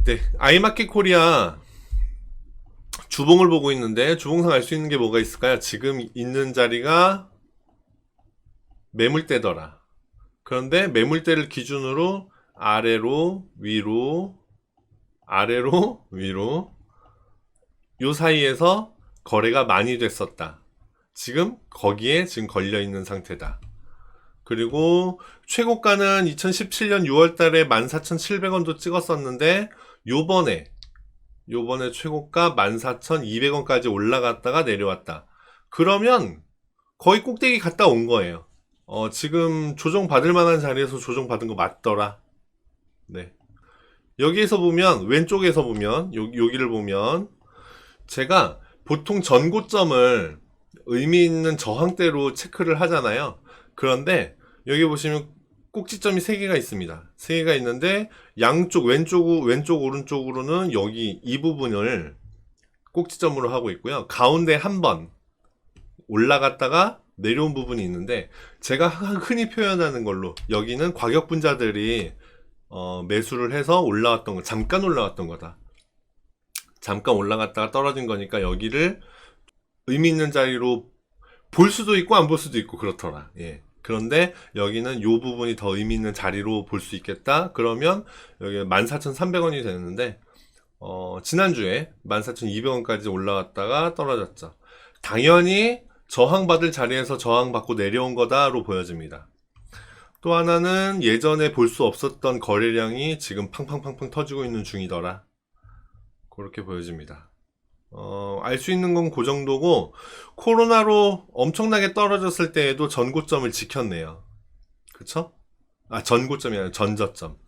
네, 아이마켓 코리아 주봉을 보고 있는데 주봉상 알 수 있는 게 뭐가 있을까요? 지금 있는 자리가 매물대더라. 그런데 매물대를 기준으로 아래로 위로 아래로 위로 요 사이에서 거래가 많이 됐었다. 지금 거기에 지금 걸려 있는 상태다. 그리고 최고가는 2017년 6월 달에 14,700원도 찍었었는데 요번에 최고가 14,200원까지 올라갔다가 내려왔다. 그러면 거의 꼭대기 갔다 온 거예요. 지금 조정받을 만한 자리에서 조정받은 거 맞더라. 네. 여기에서 보면, 왼쪽에서 보면, 여기를 보면, 제가 보통 전고점을 의미 있는 저항대로 체크를 하잖아요. 그런데 여기 보시면 꼭지점이 3개가 있습니다. 3개가 있는데 양쪽 왼쪽 오른쪽으로는 여기 이 부분을 꼭지점으로 하고 있고요. 가운데 한 번 올라갔다가 내려온 부분이 있는데 제가 흔히 표현하는 걸로 여기는 과격분자들이 매수를 해서 올라왔던 거, 잠깐 올라왔던 거다. 잠깐 올라갔다가 떨어진 거니까 여기를 의미 있는 자리로 볼 수도 있고 안 볼 수도 있고 그렇더라. 예. 그런데 여기는 요 부분이 더 의미 있는 자리로 볼 수 있겠다. 그러면 여기 14,300원이 되는데 지난주에 14,200원까지 올라왔다가 떨어졌죠. 당연히 저항받을 자리에서 저항받고 내려온 거다로 보여집니다. 또 하나는 예전에 볼 수 없었던 거래량이 지금 팡팡팡팡 터지고 있는 중이더라. 그렇게 보여집니다. 알 수 있는 건 그 정도고, 코로나로 엄청나게 떨어졌을 때에도 전고점을 지켰네요. 그쵸? 전고점이 아니라 전저점.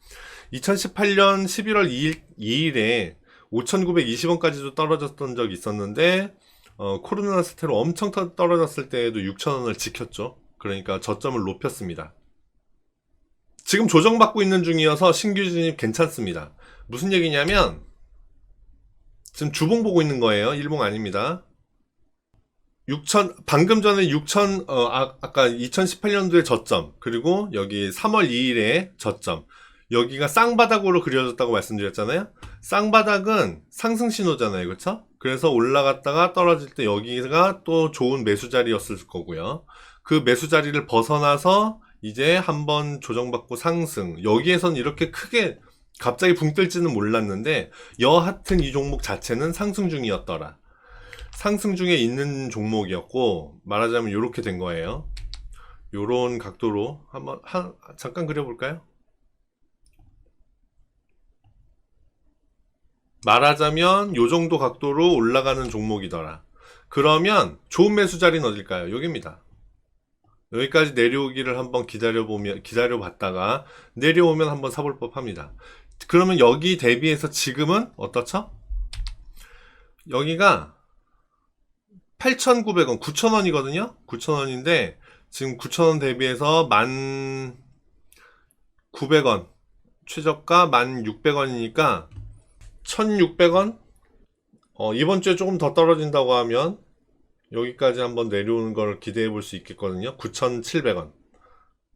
2018년 11월 2일에 5,920원까지도 떨어졌던 적이 있었는데, 코로나 사태로 엄청 떨어졌을 때에도 6,000원을 지켰죠. 그러니까 저점을 높였습니다. 지금 조정받고 있는 중이어서 신규 진입 괜찮습니다. 무슨 얘기냐면, 지금 주봉 보고 있는 거예요. 일봉 아닙니다. 방금 전에 아까 2018년도의 저점, 그리고 여기 3월 2일에 저점, 여기가 쌍바닥으로 그려졌다고 말씀드렸잖아요. 쌍바닥은 상승 신호잖아요. 그렇죠? 그래서 올라갔다가 떨어질 때 여기가 또 좋은 매수 자리였을 거고요. 그 매수 자리를 벗어나서 이제 한번 조정받고 상승, 여기에선 이렇게 크게 갑자기 붕 뜰지는 몰랐는데 여하튼 이 종목 자체는 상승 중이었더라. 상승 중에 있는 종목이었고, 말하자면 이렇게 된 거예요. 요런 각도로 한번 잠깐 그려볼까요? 말하자면 요 정도 각도로 올라가는 종목이더라. 그러면 좋은 매수 자리는 어딜까요? 여기입니다. 여기까지 내려오기를 한번 기다려봤다가 내려오면 한번 사볼 법합니다. 그러면 여기 대비해서 지금은 어떻죠? 여기가 8,900원, 9,000원이거든요? 9,000원인데 지금 9,000원 대비해서 1,900원, 최저가 1,600원이니까 1,600원? 이번 주에 조금 더 떨어진다고 하면 여기까지 한번 내려오는 걸 기대해 볼 수 있겠거든요. 9,700원.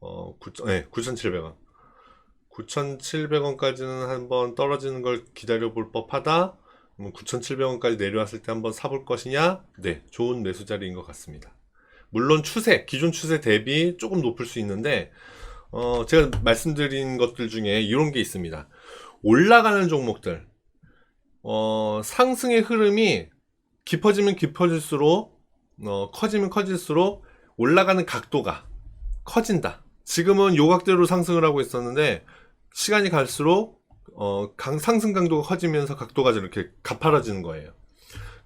9,700원. 9,700원까지는 한번 떨어지는 걸 기다려 볼 법하다. 9,700원까지 내려왔을 때 한번 사볼 것이냐? 네, 좋은 매수 자리인 것 같습니다. 물론 기존 추세 대비 조금 높을 수 있는데, 제가 말씀드린 것들 중에 이런 게 있습니다. 올라가는 종목들, 상승의 흐름이 깊어지면 깊어질수록, 커지면 커질수록 올라가는 각도가 커진다. 지금은 요 각도로 상승을 하고 있었는데, 시간이 갈수록 상승 강도가 커지면서 각도가 이렇게 가파라지는 거예요.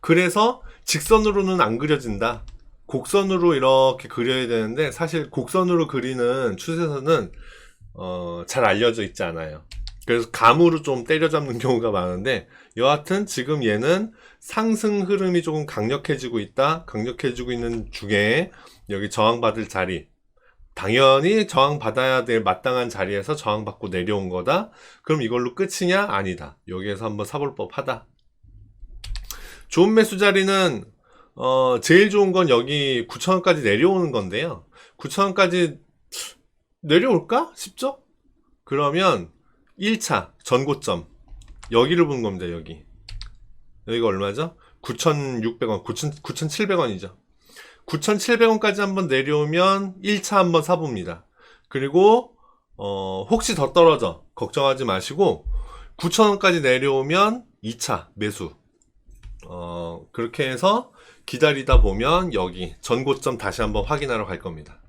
그래서 직선으로는 안 그려진다. 곡선으로 이렇게 그려야 되는데 사실 곡선으로 그리는 추세선은 잘 알려져 있지 않아요. 그래서 감으로 좀 때려잡는 경우가 많은데 여하튼 지금 얘는 상승 흐름이 조금 강력해지고 있다. 강력해지고 있는 중에 여기 저항받을 자리, 당연히 저항받아야 될 마땅한 자리에서 저항받고 내려온 거다. 그럼 이걸로 끝이냐? 아니다. 여기에서 한번 사볼 법하다. 좋은 매수 자리는 제일 좋은 건 여기 9,000원까지 내려오는 건데요. 9,000원까지 내려올까 싶죠? 그러면 1차 전고점 여기를 보는 겁니다. 여기가 얼마죠? 9,600원, 9,700원이죠. 9,700원까지 한번 내려오면 1차 한번 사봅니다. 그리고 혹시 더 떨어져 걱정하지 마시고 9,000원까지 내려오면 2차 매수. 그렇게 해서 기다리다 보면 여기 전고점 다시 한번 확인하러 갈 겁니다.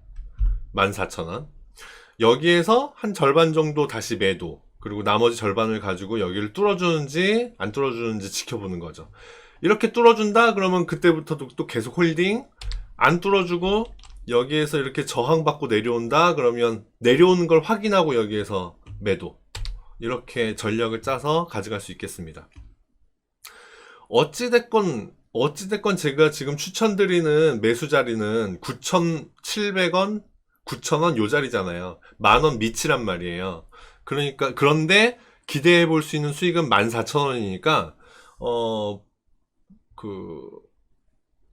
14,000원. 여기에서 한 절반 정도 다시 매도. 그리고 나머지 절반을 가지고 여기를 뚫어주는지 안 뚫어주는지 지켜보는 거죠. 이렇게 뚫어준다 그러면 그때부터도 또 계속 홀딩. 안 뚫어주고 여기에서 이렇게 저항받고 내려온다 그러면 내려오는 걸 확인하고 여기에서 매도. 이렇게 전략을 짜서 가져갈 수 있겠습니다. 어찌됐건 제가 지금 추천드리는 매수 자리는 9,700원, 9,000원 요 자리잖아요. 만원 밑이란 말이에요. 그런데 기대해 볼 수 있는 수익은 14,000원이니까,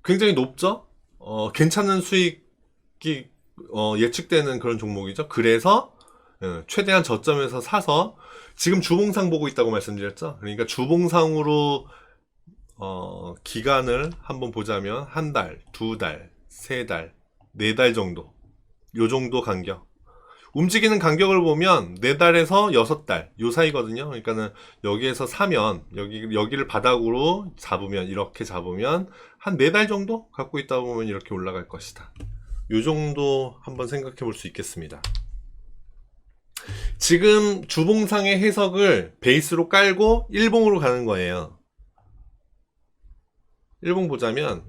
굉장히 높죠? 괜찮은 수익이, 예측되는 그런 종목이죠. 그래서, 최대한 저점에서 사서, 지금 주봉상 보고 있다고 말씀드렸죠? 그러니까 주봉상으로, 기간을 한번 보자면, 한 달, 두 달, 세 달, 네 달 정도. 요 정도 간격. 움직이는 간격을 보면 4달에서 6달 요 사이거든요. 그러니까는 여기에서 사면 여기를 바닥으로 잡으면 이렇게 잡으면 한 4달 정도 갖고 있다 보면 이렇게 올라갈 것이다. 요 정도 한번 생각해 볼 수 있겠습니다. 지금 주봉상의 해석을 베이스로 깔고 일봉으로 가는 거예요. 일봉 보자면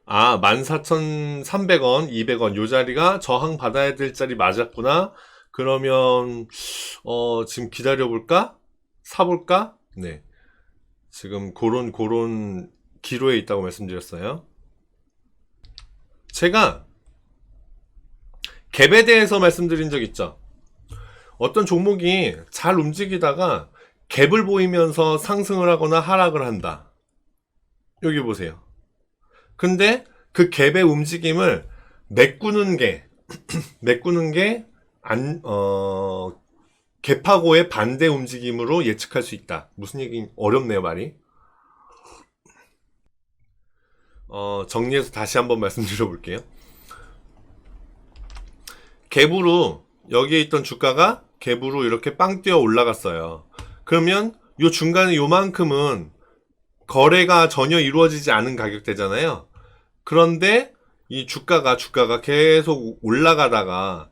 14,300원, 200원 요 자리가 저항 받아야 될 자리 맞았구나. 그러면 지금 기다려볼까? 사볼까? 네. 지금 그런 기로에 있다고 말씀드렸어요. 제가 갭에 대해서 말씀드린 적 있죠. 어떤 종목이 잘 움직이다가 갭을 보이면서 상승을 하거나 하락을 한다. 여기 보세요. 근데 그 갭의 움직임을 메꾸는 게 갭하고의 반대 움직임으로 예측할 수 있다. 무슨 얘기, 어렵네요, 말이. 정리해서 다시 한번 말씀드려 볼게요. 갭으로, 여기에 있던 주가가 갭으로 이렇게 빵 뛰어 올라갔어요. 그러면 요 중간에 요만큼은 거래가 전혀 이루어지지 않은 가격대잖아요. 그런데 이 주가가 계속 올라가다가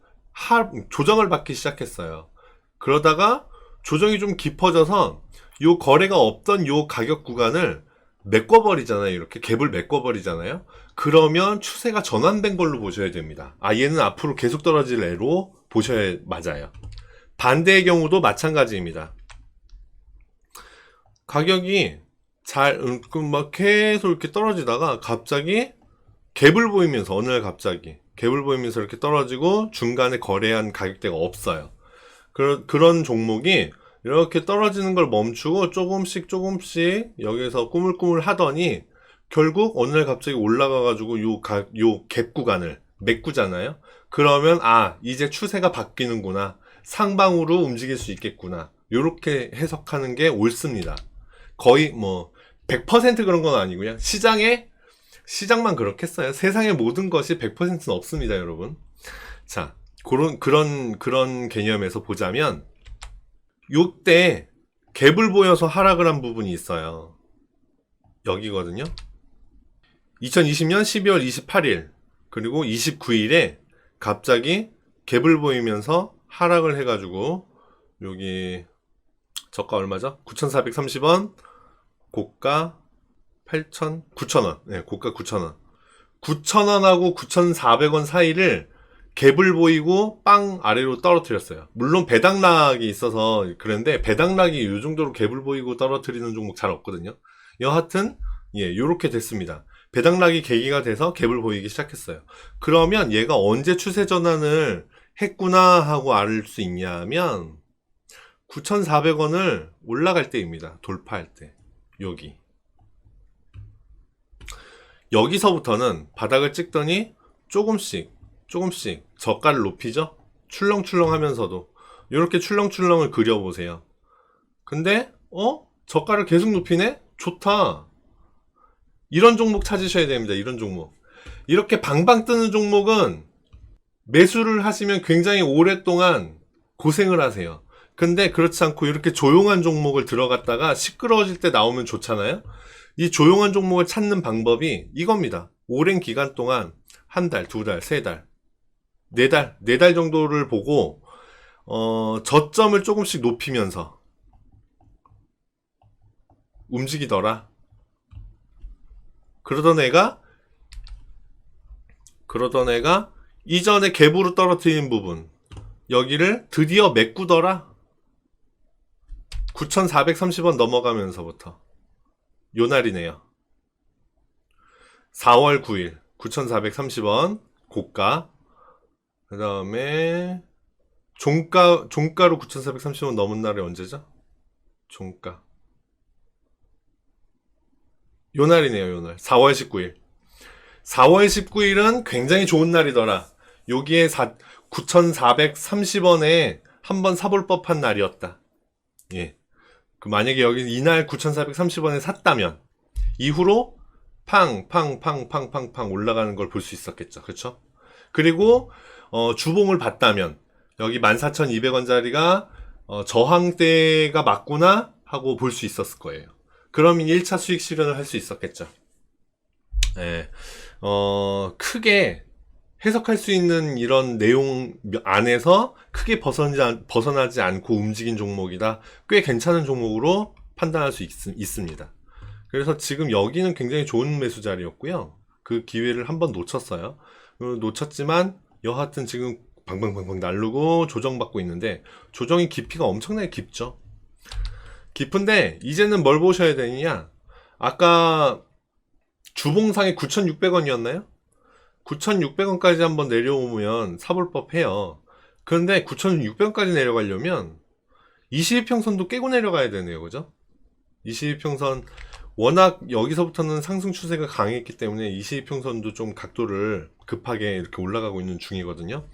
조정을 받기 시작했어요. 그러다가 조정이 좀 깊어져서 요 거래가 없던 요 가격 구간을 메꿔버리잖아요. 이렇게 갭을 메꿔버리잖아요. 그러면 추세가 전환된 걸로 보셔야 됩니다. 얘는 앞으로 계속 떨어질 애로 보셔야 맞아요. 반대의 경우도 마찬가지입니다. 가격이 막 계속 이렇게 떨어지다가 갑자기 갭을 보이면서 어느 날 갑자기 갭을 보이면서 이렇게 떨어지고 중간에 거래한 가격대가 없어요. 그런 종목이 이렇게 떨어지는 걸 멈추고 조금씩 여기서 꾸물꾸물 하더니 결국 어느 날 갑자기 올라가가지고 요 갭 구간을 메꾸잖아요. 그러면 이제 추세가 바뀌는구나. 상방으로 움직일 수 있겠구나. 요렇게 해석하는 게 옳습니다. 거의 100% 그런 건 아니고요. 시장만 그렇겠어요. 세상의 모든 것이 100%는 없습니다, 여러분. 자, 그런 개념에서 보자면, 요때 갭을 보여서 하락을 한 부분이 있어요. 여기거든요. 2020년 12월 28일, 그리고 29일에 갑자기 갭을 보이면서 하락을 해가지고, 여기, 저가 얼마죠? 9,430원, 고가 9,000원. 네, 고가 9,000원. 9,000원하고 9,400원 사이를 갭을 보이고 빵 아래로 떨어뜨렸어요. 물론 배당락이 있어서 그런데 배당락이 이 정도로 갭을 보이고 떨어뜨리는 종목 잘 없거든요. 여하튼 요렇게 됐습니다. 배당락이 계기가 돼서 갭을 보이기 시작했어요. 그러면 얘가 언제 추세 전환을 했구나 하고 알 수 있냐면 9,400원을 올라갈 때입니다. 돌파할 때. 여기서부터는 바닥을 찍더니 조금씩 저가를 높이죠. 출렁출렁 하면서도 이렇게 출렁출렁을 그려보세요. 근데 저가를 계속 높이네? 좋다. 이런 종목 찾으셔야 됩니다. 이런 종목. 이렇게 방방 뜨는 종목은 매수를 하시면 굉장히 오랫동안 고생을 하세요. 근데 그렇지 않고 이렇게 조용한 종목을 들어갔다가 시끄러워질 때 나오면 좋잖아요. 이 조용한 종목을 찾는 방법이 이겁니다. 오랜 기간 동안 한 달, 두 달, 세 달, 네 달 정도를 보고 저점을 조금씩 높이면서 움직이더라. 그러던 애가 이전에 갭으로 떨어뜨린 부분 여기를 드디어 메꾸더라. 9,430원 넘어가면서부터 요 날이네요. 4월 9일 9,430원 고가. 그 다음에 종가로 9,430원 넘은 날이 언제죠? 종가 요 날이네요. 요 날 4월 19일 4월 19일은 굉장히 좋은 날이더라. 여기에 9,430원에 한번 사볼 법한 날이었다. 예. 만약에 여기 이날 9,430원에 샀다면 이후로 팡팡팡팡팡팡 올라가는 걸 볼 수 있었겠죠. 그렇죠? 그리고 주봉을 봤다면 여기 14,200원짜리가 저항대가 맞구나 하고 볼 수 있었을 거예요. 그러면 1차 수익 실현을 할 수 있었겠죠. 예. 크게 해석할 수 있는 이런 내용 안에서 크게 벗어나지 않고 움직인 종목이다. 꽤 괜찮은 종목으로 판단할 수 있습니다. 그래서 지금 여기는 굉장히 좋은 매수 자리였고요. 그 기회를 한번 놓쳤어요. 놓쳤지만 여하튼 지금 방방방방 날르고 조정받고 있는데 조정이 깊이가 엄청나게 깊죠. 깊은데 이제는 뭘 보셔야 되느냐. 아까 주봉상에 9,600원이었나요? 9,600원까지 한번 내려오면 사볼 법해요. 그런데 9,600원까지 내려가려면 22평선도 깨고 내려가야 되네요. 그죠? 22평선 워낙 여기서부터는 상승 추세가 강했기 때문에 22평선도 좀 각도를 급하게 이렇게 올라가고 있는 중이거든요.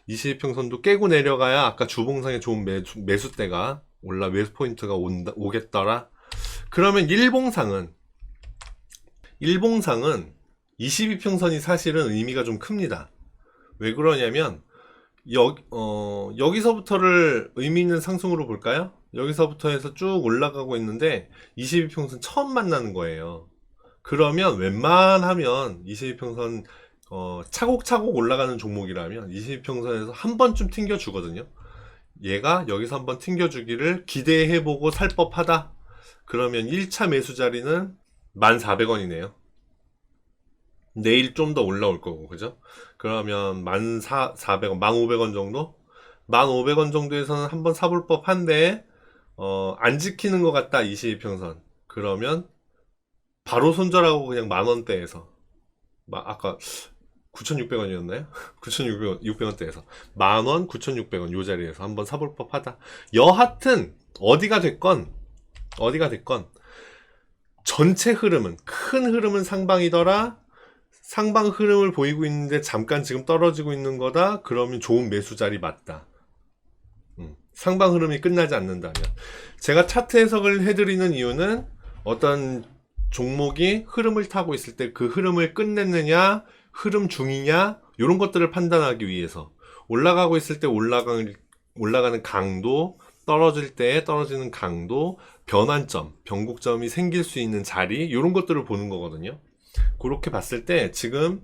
22평선도 깨고 내려가야 아까 주봉상에 좋은 매수대가 매수 포인트가 오겠더라. 그러면 일봉상은 22평선이 사실은 의미가 좀 큽니다. 왜 그러냐면 여기서부터를 의미 있는 상승으로 볼까요? 여기서부터 해서 쭉 올라가고 있는데 22평선 처음 만나는 거예요. 그러면 웬만하면 22평선 차곡차곡 올라가는 종목이라면 22평선에서 한 번쯤 튕겨주거든요. 얘가 여기서 한번 튕겨주기를 기대해보고 살 법하다. 그러면 1차 매수 자리는 1,400원이네요. 내일 좀 더 올라올 거고, 그죠? 그러면 1,400원, 1,500원 정도? 1,500원 정도에서는 한번 사볼 법한데, 안 지키는 것 같다, 22평선. 그러면, 바로 손절하고 그냥 만원대에서, 아까 9,600원이었나요? 9,600원대에서. 만원, 9,600원 요 자리에서 한번 사볼 법하다. 여하튼, 어디가 됐건, 전체 흐름은, 큰 흐름은 상방이더라. 상방 흐름을 보이고 있는데 잠깐 지금 떨어지고 있는 거다. 그러면 좋은 매수 자리 맞다. 상방 흐름이 끝나지 않는다면. 제가 차트 해석을 해드리는 이유는 어떤 종목이 흐름을 타고 있을 때 그 흐름을 끝냈느냐, 흐름 중이냐, 이런 것들을 판단하기 위해서 올라가고 있을 때 올라가는 강도, 떨어질 때 떨어지는 강도, 변환점, 변곡점이 생길 수 있는 자리, 이런 것들을 보는 거거든요. 그렇게 봤을 때 지금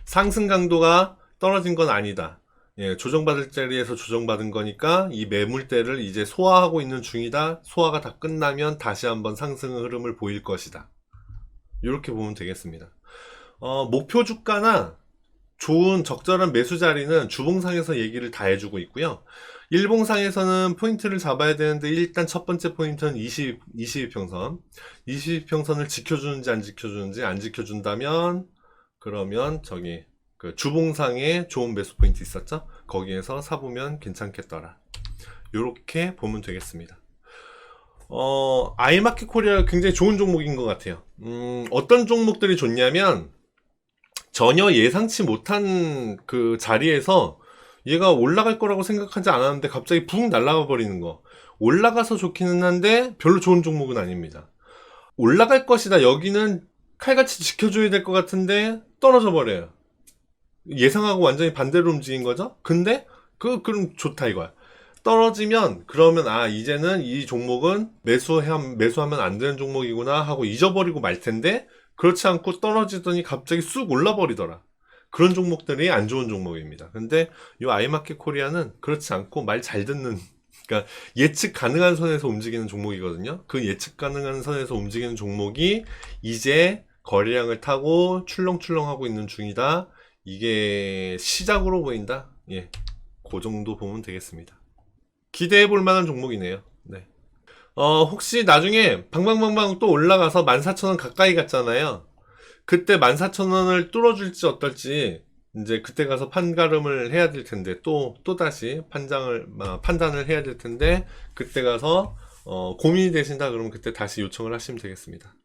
상승 강도가 떨어진 건 아니다. 예, 조정받을 자리에서 조정받은 거니까 이 매물대를 이제 소화하고 있는 중이다. 소화가 다 끝나면 다시 한번 상승 흐름을 보일 것이다. 이렇게 보면 되겠습니다. 목표 주가나 좋은 적절한 매수 자리는 주봉상에서 얘기를 다 해주고 있고요. 일봉상에서는 포인트를 잡아야 되는데 일단 첫 번째 포인트는 22평선. 22평선을 지켜주는지 안 지켜주는지, 안 지켜준다면 그러면 저기 그 주봉상에 좋은 매수 포인트 있었죠? 거기에서 사보면 괜찮겠더라. 요렇게 보면 되겠습니다. 아이마켓 코리아 굉장히 좋은 종목인 것 같아요. 어떤 종목들이 좋냐면 전혀 예상치 못한 그 자리에서 얘가 올라갈 거라고 생각하지 않았는데 갑자기 붕 날아가 버리는 거. 올라가서 좋기는 한데 별로 좋은 종목은 아닙니다. 올라갈 것이다. 여기는 칼같이 지켜줘야 될 것 같은데 떨어져 버려요. 예상하고 완전히 반대로 움직인 거죠. 근데 그럼 좋다 이거야. 떨어지면 그러면 이제는 이 종목은 매수하면 안 되는 종목이구나 하고 잊어버리고 말 텐데, 그렇지 않고 떨어지더니 갑자기 쑥 올라 버리더라. 그런 종목들이 안 좋은 종목입니다. 근데 이 아이마켓 코리아는 그렇지 않고 말 잘 듣는, 그러니까 예측 가능한 선에서 움직이는 종목이거든요. 그 예측 가능한 선에서 움직이는 종목이 이제 거래량을 타고 출렁출렁하고 있는 중이다. 이게 시작으로 보인다. 예, 그 정도 보면 되겠습니다. 기대해 볼 만한 종목이네요. 네. 혹시 나중에 방방방방 또 올라가서 14,000원 가까이 갔잖아요. 그때 14,000원을 뚫어줄지 어떨지 이제 그때 가서 판가름을 해야 될 텐데, 또 다시 판단을 해야 될 텐데, 그때 가서 고민이 되신다 그러면 그때 다시 요청을 하시면 되겠습니다.